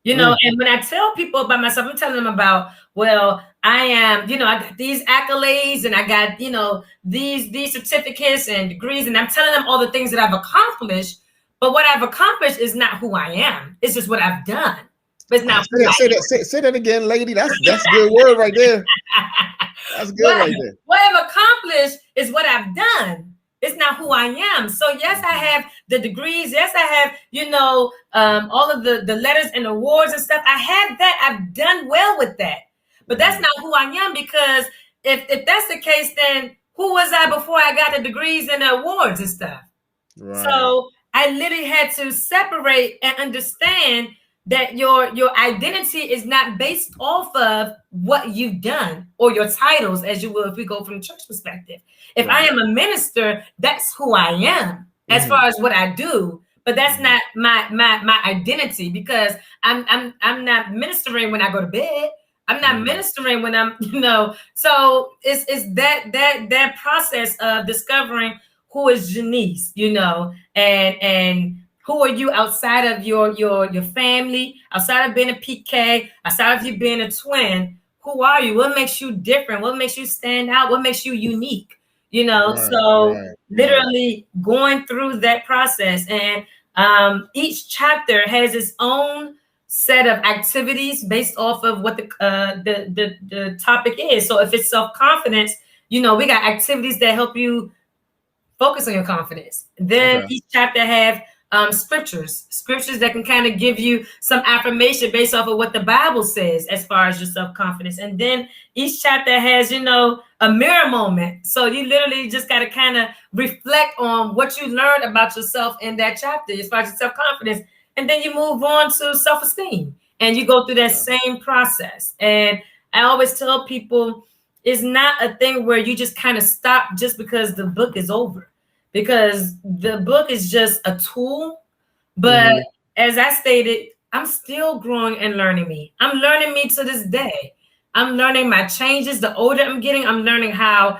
[SPEAKER 2] And when I tell people about myself, I'm telling them about, well, I am, I got these accolades, and I got, these certificates and degrees, and I'm telling them all the things that I've accomplished. But what I've accomplished is not who I am. It's just what I've done. But it's not.
[SPEAKER 1] Say that again, lady. That's a good word right there. That's good right there.
[SPEAKER 2] What I've accomplished is what I've done. It's not who I am. So yes, I have the degrees. Yes, I have, all of the letters and awards and stuff. I have that. I've done well with that. But that's not who I am, because if that's the case, then who was I before I got the degrees and the awards and stuff? Right. So I literally had to separate and understand that your identity is not based off of what you've done or your titles, as you will if we go from the church perspective. If I am a minister, that's who I am as far as what I do, but that's not my identity, because I'm not ministering when I go to bed. I'm not ministering when I'm, so it's that process of discovering who is JaNeise, and who are you outside of your family, outside of being a PK, outside of you being a twin? Who are you? What makes you different? What makes you stand out? What makes you unique? Literally going through that process. And each chapter has its own set of activities based off of what the topic is. So if it's self-confidence, we got activities that help you focus on your confidence. Then each chapter have scriptures that can kind of give you some affirmation based off of what the Bible says as far as your self-confidence. And then each chapter has, a mirror moment. So you literally just got to kind of reflect on what you learned about yourself in that chapter as far as your self-confidence. And then you move on to self-esteem, and you go through that same process. And I always tell people, it's not a thing where you just kind of stop just because the book is over. Because the book is just a tool But as I stated, I'm still growing and learning me. I'm learning me to this day. I'm learning my changes. The older I'm getting, I'm learning how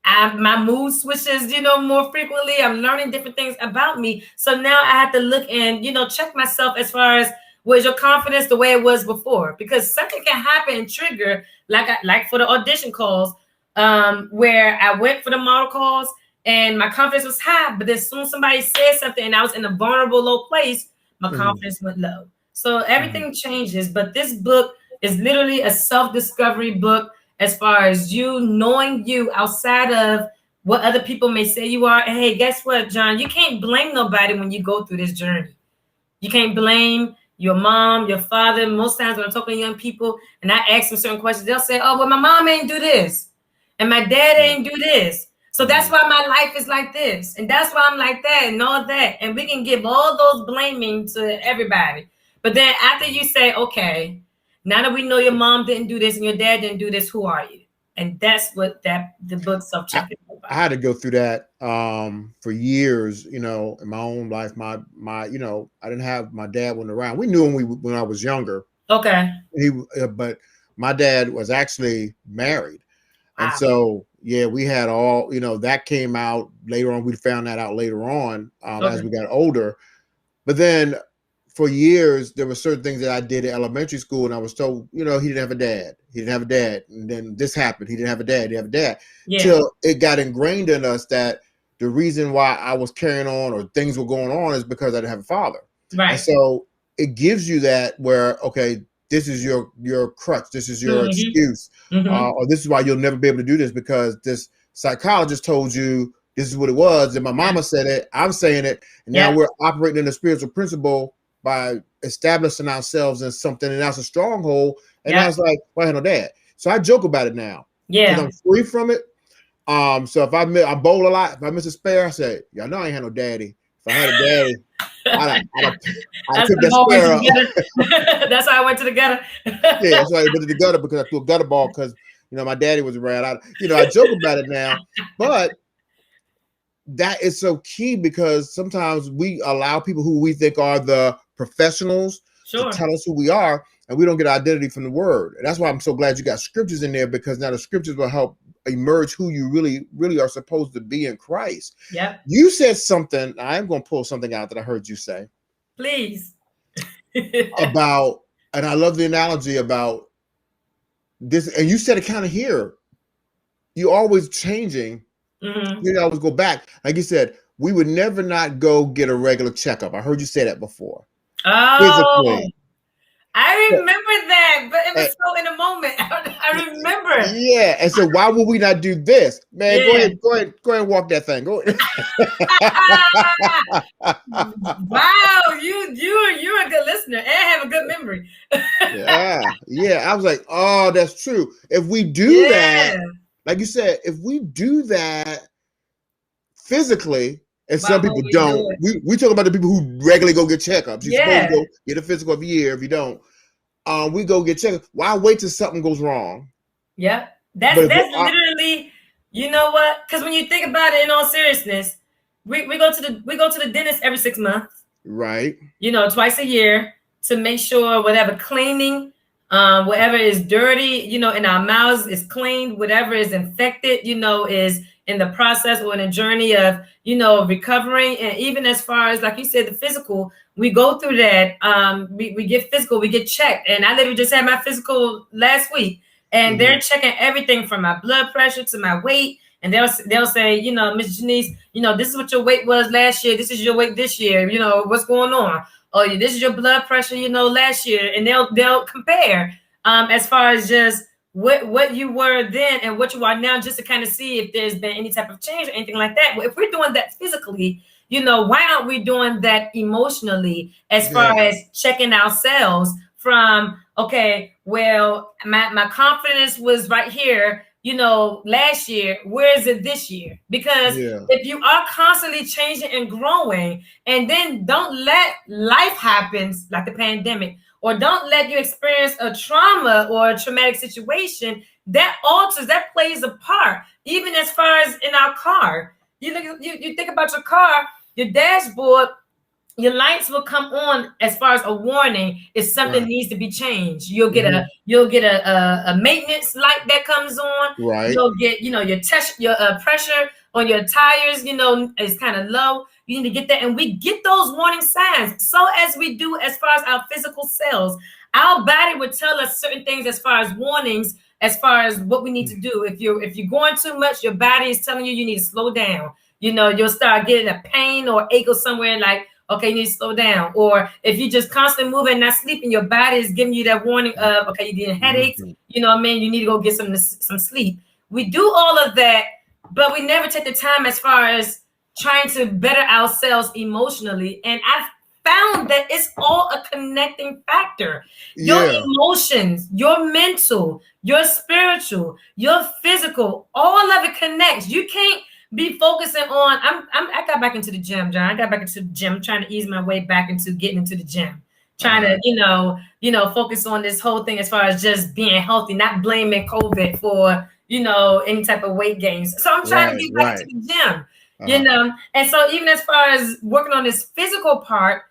[SPEAKER 2] my mood switches, more frequently. I'm learning different things about me. So now I have to look and, check myself as far as, was your confidence the way it was before? Because something can happen and trigger, like for the audition calls, where I went for the model calls and my confidence was high, but as soon as somebody said something and I was in a vulnerable, low place, my confidence went low. So everything changes. But this book is literally a self-discovery book, as far as you knowing you outside of what other people may say you are. And hey, guess what, John? You can't blame nobody when you go through this journey. You can't blame your mom, your father. Most times when I'm talking to young people and I ask them certain questions, they'll say, oh, well, my mom ain't do this. And my dad ain't do this. So that's why my life is like this. And that's why I'm like that and all that. And we can give all those blaming to everybody. But then after you say, okay, now that we know your mom didn't do this and your dad didn't do this, who are you? And that's what the book Self-Check is about.
[SPEAKER 1] I had to go through that for years, in my own life. My I didn't have, my dad wasn't around. We knew when I was younger.
[SPEAKER 2] Okay.
[SPEAKER 1] But my dad was actually married. And so, yeah, we had all, that came out later on. We found that out later on as we got older. But then for years, there were certain things that I did in elementary school, and I was told, he didn't have a dad. He didn't have a dad. And then this happened. He didn't have a dad. He didn't have a dad. Yeah. Till it got ingrained in us that the reason why I was carrying on or things were going on is because I didn't have a father.
[SPEAKER 2] Right.
[SPEAKER 1] And so it gives you that where, okay, this is your crutch. This is your excuse. Or this is why you'll never be able to do this because this psychologist told you this is what it was. And my mama said it. I'm saying it. And now we're operating in a spiritual principle by establishing ourselves in something, and that's a stronghold. And I was like, well, I had no dad. So I joke about it now.
[SPEAKER 2] Yeah.
[SPEAKER 1] Because I'm free from it. So if I bowl a lot, if I miss a spare, I say, y'all know I ain't had no daddy. If I had a daddy, I'd pick that spare up.
[SPEAKER 2] That's why I went to the gutter.
[SPEAKER 1] Yeah, that's why I went to the gutter, because I threw a gutter ball because my daddy was around. I joke about it now, but that is so key because sometimes we allow people who we think are the professionals to tell us who we are, and we don't get identity from the word. And that's why I'm so glad you got scriptures in there, because now the scriptures will help emerge who you really are supposed to be in Christ.
[SPEAKER 2] Yeah.
[SPEAKER 1] You said something. I'm going to pull something out that I heard you say.
[SPEAKER 2] Please.
[SPEAKER 1] About, and I love the analogy about this, and you said it kind of here. You're always changing. You always go back. Like you said, we would never not go get a regular checkup. I heard you say that before.
[SPEAKER 2] Oh, physically. I remember that, but it was so in a moment. I remember.
[SPEAKER 1] Yeah, and so why would we not do this, man? Go ahead, and walk that thing. Go ahead.
[SPEAKER 2] Wow, you're a good listener and have a good memory.
[SPEAKER 1] Yeah. I was like, oh, that's true. If we do that, like you said, if we do that physically, and some people don't, we talk about the people who regularly go get checkups. You're supposed to go get a physical every year. If you don't, we go get checkups. Why wait till something goes wrong?
[SPEAKER 2] Yeah, that's literally, you know what? Because when you think about it, in all seriousness, we go to the dentist every 6 months,
[SPEAKER 1] right?
[SPEAKER 2] Twice a year to make sure whatever cleaning, whatever is dirty, in our mouths is cleaned. Whatever is infected, is in the process or in a journey of, recovering. And even as far as, like you said, the physical, we go through that. We get physical, we get checked. And I literally just had my physical last week, and they're checking everything from my blood pressure to my weight. And they'll say, Miss JaNeise, this is what your weight was last year. This is your weight this year. What's going on? Oh, this is your blood pressure, last year. And they'll compare as far as just what you were then and what you are now, just to kind of see if there's been any type of change or anything like that. Well, if we're doing that physically, why aren't we doing that emotionally as far as checking ourselves from, okay, well, my confidence was right here, last year, where is it this year? Because if you are constantly changing and growing, and then don't let life happen like the pandemic, or don't let you experience a trauma or a traumatic situation, that plays a part. Even as far as in our car, you think about your car, your dashboard your lights will come on as far as a warning if something
[SPEAKER 1] Right.
[SPEAKER 2] needs to be changed. You'll get a maintenance light that comes on.
[SPEAKER 1] Right.
[SPEAKER 2] You'll get, your pressure on your tires, is kind of low. You need to get that, and we get those warning signs. So as we do as far as our physical cells, our body would tell us certain things as far as warnings, as far as what we need to do. If you're going too much, your body is telling you need to slow down. You'll start getting a pain or ache or somewhere like, okay, you need to slow down. Or if you just constantly moving, not sleeping, your body is giving you that warning of, okay, you're getting headaches. You know what I mean? You need to go get some sleep. We do all of that, but we never take the time as far as trying to better ourselves emotionally. And I've found that it's all a connecting factor. Your emotions, your mental, your spiritual, your physical, all of it connects. You can't be focusing on. I got back into the gym, John. I got back into the gym, trying to ease my way back into getting into the gym, trying to focus on this whole thing as far as just being healthy, not blaming COVID for any type of weight gains. So I'm trying to get back into the gym, and so even as far as working on this physical part,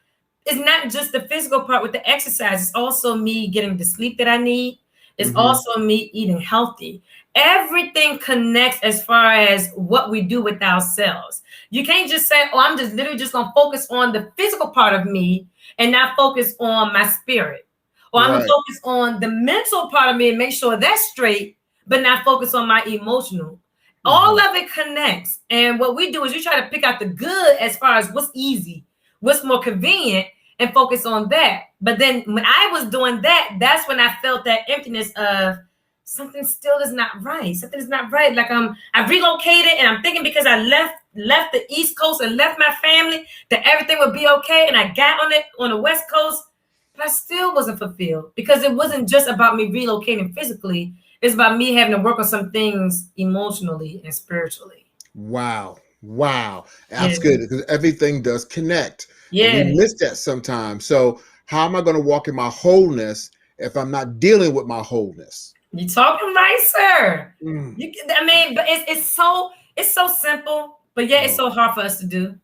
[SPEAKER 2] it's not just the physical part with the exercise. It's also me getting the sleep that I need. It's also me eating healthy. Everything connects as far as what we do with ourselves. You can't just say, I'm just literally just going to focus on the physical part of me and not focus on my spirit. Or I'm going to focus on the mental part of me and make sure that's straight, but not focus on my emotional. All of it connects. And what we do is we try to pick out the good as far as what's easy, what's more convenient, and focus on that. But then when I was doing that, that's when I felt that emptiness of something still is not right. Something is not right. Like I relocated and I'm thinking because I left the East Coast and left my family that everything would be okay. And I got on the West Coast, but I still wasn't fulfilled because it wasn't just about me relocating physically. It's about me having to work on some things emotionally and spiritually.
[SPEAKER 1] Wow. That's good because everything does connect.
[SPEAKER 2] Yeah.
[SPEAKER 1] We miss that sometimes. So how am I going to walk in my wholeness if I'm not dealing with my wholeness?
[SPEAKER 2] You talking right, sir. But it's so simple, but yet it's so hard for us to do.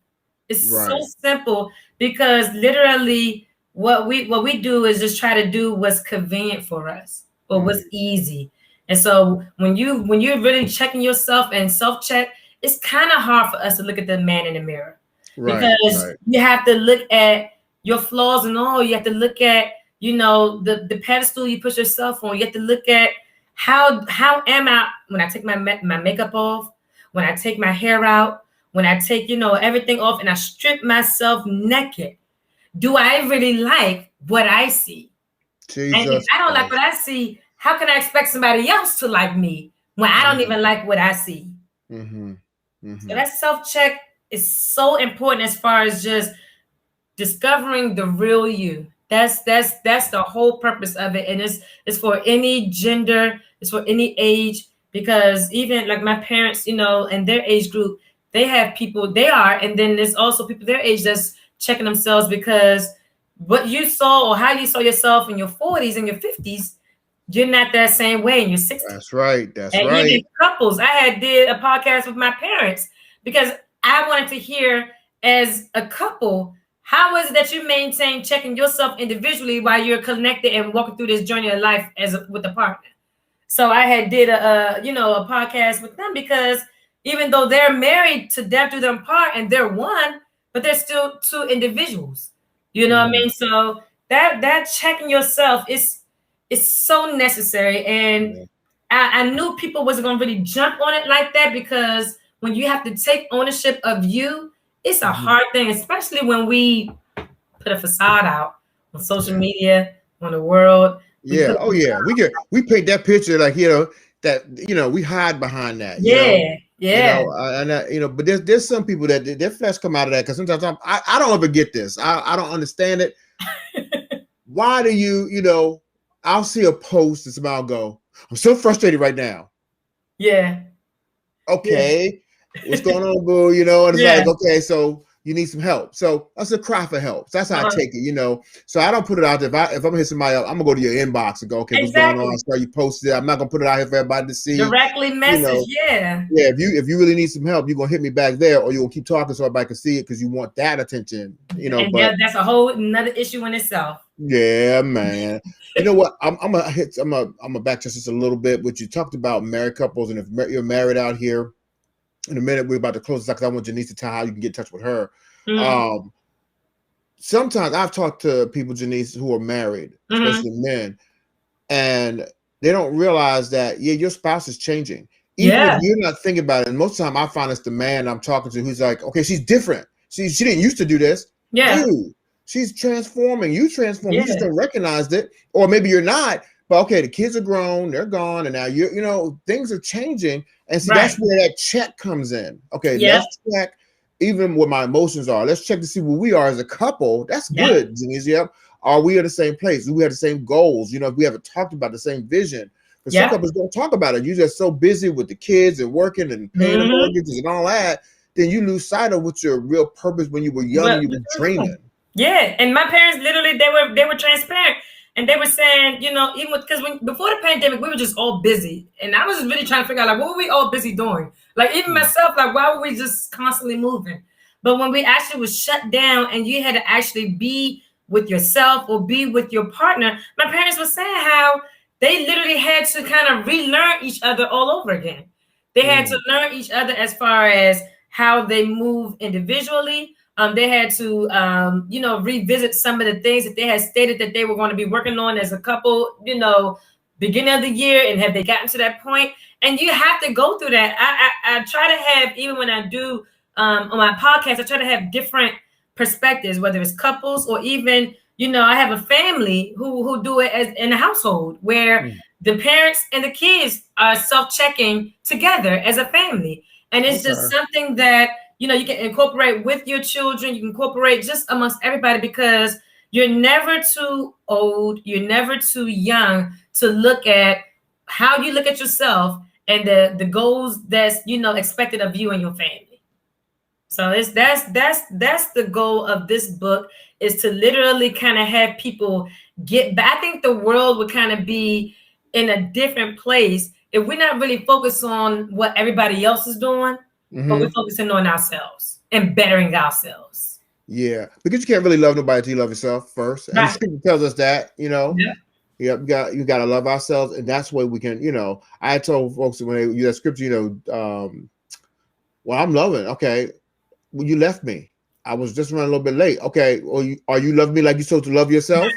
[SPEAKER 2] It's so simple because literally what we do is just try to do what's convenient for us or what's easy. And so when you're really checking yourself and self-check, it's kind of hard for us to look at the man in the mirror. Because you have to look at your flaws and all. You have to look at, the pedestal you put yourself on. You have to look at how am I when I take my makeup off, when I take my hair out, when I take, everything off and I strip myself naked. Do I really like what I see? Jesus and if I don't like what I see, how can I expect somebody else to like me when I don't even like what I see? So that self-check is so important as far as just discovering the real you. That's the whole purpose of it. And it's for any gender, it's for any age, because even like my parents, and their age group, they have people and then there's also people their age that's checking themselves because what you saw or how you saw yourself in your 40s and your 50s, you're not that same way in your 60s.
[SPEAKER 1] That's right.
[SPEAKER 2] And even couples, I did a podcast with my parents because I wanted to hear as a couple, how is it that you maintain checking yourself individually while you're connected and walking through this journey of life with a partner? So I did a podcast with them because even though they're married to death do them part and they're one, but they're still two individuals. You know what I mean? So that checking yourself is so necessary. And I knew people wasn't going to really jump on it like that because when you have to take ownership of you, it's a hard thing, especially when we put a facade out on social media, on the world.
[SPEAKER 1] We paint that picture like, that, we hide behind that. But there's some people that their flesh come out of that because sometimes I don't ever get this. I don't understand it. Why do you, I'll see a post and somebody will go, I'm so frustrated right now.
[SPEAKER 2] Yeah.
[SPEAKER 1] Okay. What's going on, boo? And it's like, okay, so, you need some help. So that's a cry for help. So that's how I take it, you know. So I don't put it out there. If I'm gonna hit somebody up, I'm gonna go to your inbox and go, okay, what's going on? So you posted it. I'm not gonna put it out here for everybody to see.
[SPEAKER 2] Directly message,
[SPEAKER 1] you know,
[SPEAKER 2] yeah.
[SPEAKER 1] If you really need some help, you're gonna hit me back there, or you'll keep talking so everybody can see it because you want that attention, you know.
[SPEAKER 2] And
[SPEAKER 1] but
[SPEAKER 2] that's a whole another issue in itself.
[SPEAKER 1] Yeah, man. You know what? I'm gonna back just a little bit. What you talked about married couples, and if you're married out here, in a minute we're about to close this out because I want JaNeise to tell how you can get in touch with her. Sometimes I've talked to people, JaNeise, who are married, especially men, and they don't realize that your spouse is changing. Even if you're not thinking about it, and most of the time I find it's the man I'm talking to who's like, okay, she's different. She didn't used to do this.
[SPEAKER 2] Yeah.
[SPEAKER 1] Dude, she's transforming. You transform. You just don't recognize it. Or maybe you're not. But okay, the kids are grown, they're gone, and now you know, things are changing. And so that's where that check comes in. Okay, let's check even what my emotions are. Let's check to see where we are as a couple. That's good, JaNeise. Yep. Are we at the same place? Do we have the same goals? You know, if we haven't talked about the same vision. Because some couples don't talk about it. You're just so busy with the kids and working and paying the mortgages and all that, then you lose sight of what your real purpose when you were young and you were dreaming.
[SPEAKER 2] Yeah, and my parents literally they were transparent, and they were saying, you know, even because before the pandemic we were just all busy, and I was just really trying to figure out like what were we all busy doing? Like even myself, like why were we just constantly moving? But when we actually was shut down and you had to actually be with yourself or be with your partner, my parents were saying how they literally had to kind of relearn each other all over again. They had to learn each other as far as how they move individually. They had to, you know, revisit some of the things that they had stated that they were going to be working on as a couple, you know, beginning of the year, and have they gotten to that point? And you have to go through that. I try to have, even when I do on my podcast, I try to have different perspectives, whether it's couples or even, you know, I have a family who do it as in a household where the parents and the kids are self-checking together as a family. And it's just something that, you know, you can incorporate with your children. You can incorporate just amongst everybody, because you're never too old. You're never too young to look at how you look at yourself and the goals that's, you know, expected of you and your family. So that's the goal of this book, is to literally kind of have people get back. I think the world would kind of be in a different place if we're not really focused on what everybody else is doing, but we're focusing on ourselves and bettering ourselves.
[SPEAKER 1] Yeah, because you can't really love nobody until you love yourself first. And Scripture tells us that, you know. You got to love ourselves, and that's why we can, you know. I told folks when they use that scripture, you know, well, I'm loving. Okay, well, you left me. I was just running a little bit late. Okay, well, are you loving me like you're supposed to love yourself?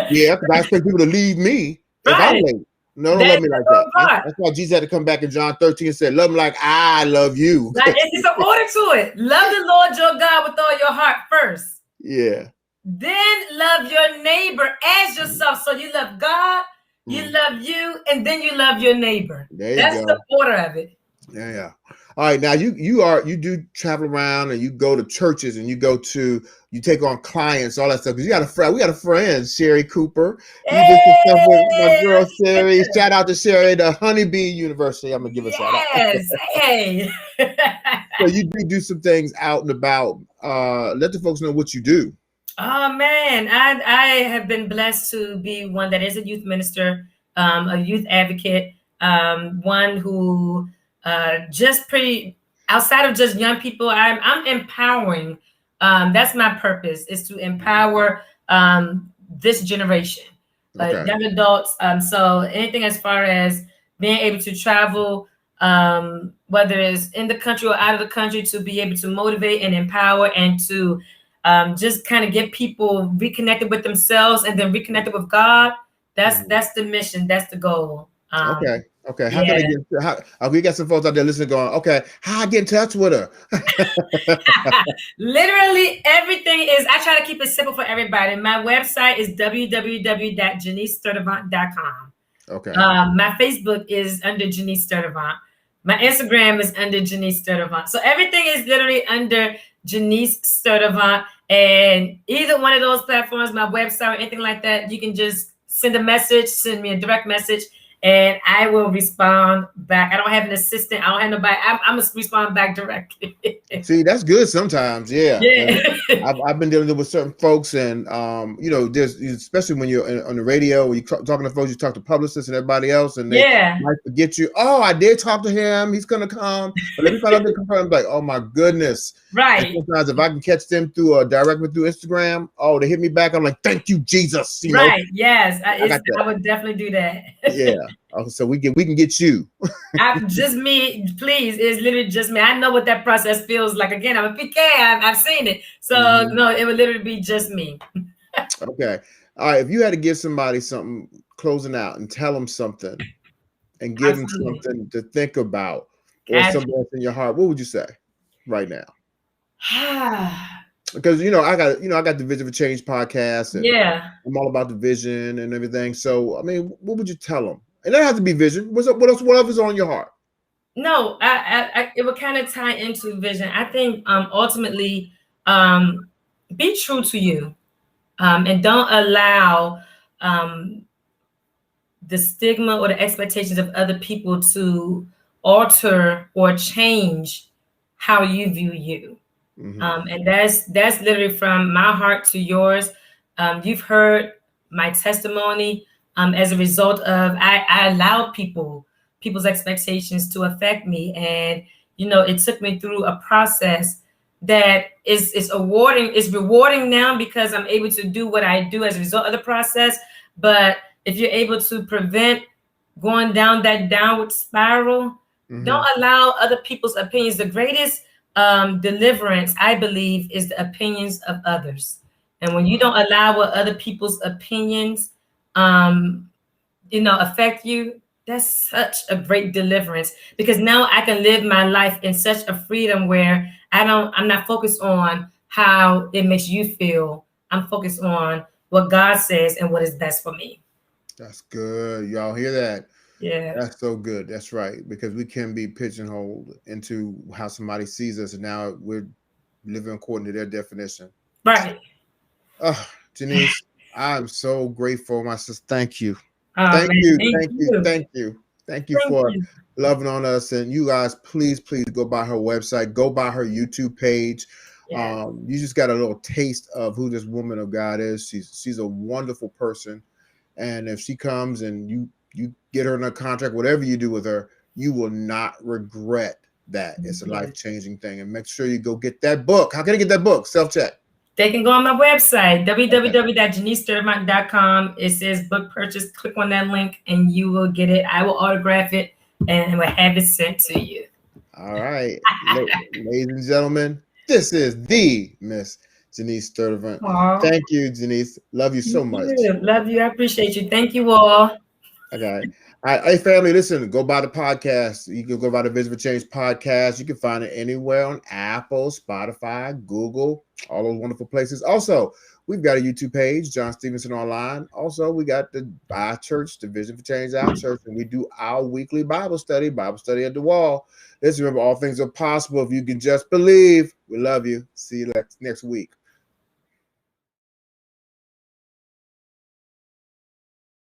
[SPEAKER 1] Yeah, because I expect people to leave me if I'm late. No, don't love me like that. That's why Jesus had to come back in John 13 and said, love me like I love you.
[SPEAKER 2] Like, it's an order to it. Love the Lord your God with all your heart first.
[SPEAKER 1] Yeah.
[SPEAKER 2] Then love your neighbor as yourself. So you love God, you love you, and then you love your neighbor. That's the order of it.
[SPEAKER 1] Yeah. All right. Now you do travel around and you go to churches and you take on clients, all that stuff. Because you got a friend. We got a friend, Sherry Cooper. You did some stuff with my girl Sherry. Shout out to Sherry, the Honeybee University. I'm gonna give a shout out.
[SPEAKER 2] Yes. Hey.
[SPEAKER 1] So you do some things out and about. Let the folks know what you do.
[SPEAKER 2] Oh man, I have been blessed to be one that is a youth minister, a youth advocate, one who just pretty outside of just young people. I'm empowering. That's my purpose, is to empower this generation, young adults. So anything as far as being able to travel, whether it's in the country or out of the country, to be able to motivate and empower and to just kind of get people reconnected with themselves and then reconnected with God. That's the mission. That's the goal.
[SPEAKER 1] Okay. How can I get? We got some folks out there listening, going, "Okay, how I get in touch with her?"
[SPEAKER 2] Literally everything is. I try to keep it simple for everybody. My website is www.JaNeiseStrurdivant.com.
[SPEAKER 1] Okay.
[SPEAKER 2] My Facebook is under JaNeise Strurdivant. My Instagram is under JaNeise Strurdivant. So everything is literally under JaNeise Strurdivant. And either one of those platforms, my website or anything like that, you can just send a message, send me a direct message, and I will respond back. I don't have an assistant. I don't have nobody. I'm gonna respond back directly.
[SPEAKER 1] See, that's good sometimes. Yeah.
[SPEAKER 2] Yeah.
[SPEAKER 1] I've been dealing with certain folks, and there's, especially when you're on the radio, when you're talking to folks, you talk to publicists and everybody else, and they
[SPEAKER 2] Yeah.
[SPEAKER 1] might forget you. Oh, I did talk to him. He's gonna come, but let me find out they confirm. Like, oh my goodness.
[SPEAKER 2] Right.
[SPEAKER 1] And sometimes if I can catch them through directly through Instagram, oh, they hit me back. I'm like, thank you, Jesus. You know?
[SPEAKER 2] Right. Yes.
[SPEAKER 1] I
[SPEAKER 2] would definitely do that.
[SPEAKER 1] Yeah. So we can get you.
[SPEAKER 2] Just me, please. It's literally just me. I know what that process feels like. Again, I'm a PK. I've seen it. So no, it would literally be just me.
[SPEAKER 1] Okay. All right. If you had to give somebody something closing out and tell them something and give them something to think about or something that's in your heart, what would you say right now? Because I got the Vision for Change podcast, and I'm all about the vision and everything. So I mean, what would you tell them? And that has to be vision. What else? What is on your heart?
[SPEAKER 2] No, it would kind of tie into vision. I think ultimately, be true to you, and don't allow the stigma or the expectations of other people to alter or change how you view you. And that's literally from my heart to yours. You've heard my testimony. As a result of I allowed people's expectations to affect me, and it took me through a process that is rewarding now, because I'm able to do what I do as a result of the process. But if you're able to prevent going down that downward spiral, don't allow other people's opinions. The greatest deliverance, I believe, is the opinions of others. And when you don't allow what other people's opinions affect you, that's such a great deliverance, because now I can live my life in such a freedom where I'm not focused on how it makes you feel. I'm focused on what God says and what is best for me.
[SPEAKER 1] That's good. Y'all hear that?
[SPEAKER 2] Yeah.
[SPEAKER 1] That's so good. That's right. Because we can be pigeonholed into how somebody sees us, and now we're living according to their definition.
[SPEAKER 2] Right.
[SPEAKER 1] JaNeise, I'm so grateful, my sister. Thank you.
[SPEAKER 2] Thank
[SPEAKER 1] you for loving on us. And you guys, please go by her website, go by her YouTube page. Yeah. You just got a little taste of who this woman of God is. She's a wonderful person. And if she comes and you get her in a contract, whatever you do with her, you will not regret that. It's a life-changing thing. And make sure you go get that book. How can I get that book? Self-check.
[SPEAKER 2] They can go on my website, www.JaNeiseStrurdivant.com. It says book purchase. Click on that link and you will get it. I will autograph it and will have it sent to you.
[SPEAKER 1] All right. Ladies and gentlemen, this is the Miss JaNeise Strurdivant. Thank you, JaNeise. Love you so much.
[SPEAKER 2] Love you. I appreciate you. Thank you all.
[SPEAKER 1] Okay. All right. Hey, family, listen, go by the podcast. You can go by the Vision for Change podcast. You can find it anywhere on Apple, Spotify, Google, all those wonderful places. Also, we've got a YouTube page, John Stevenson Online. Also, we got our church, the Vision for Change, our church, and we do our weekly Bible study at the wall. Let's remember, all things are possible if you can just believe. We love you. See you next week.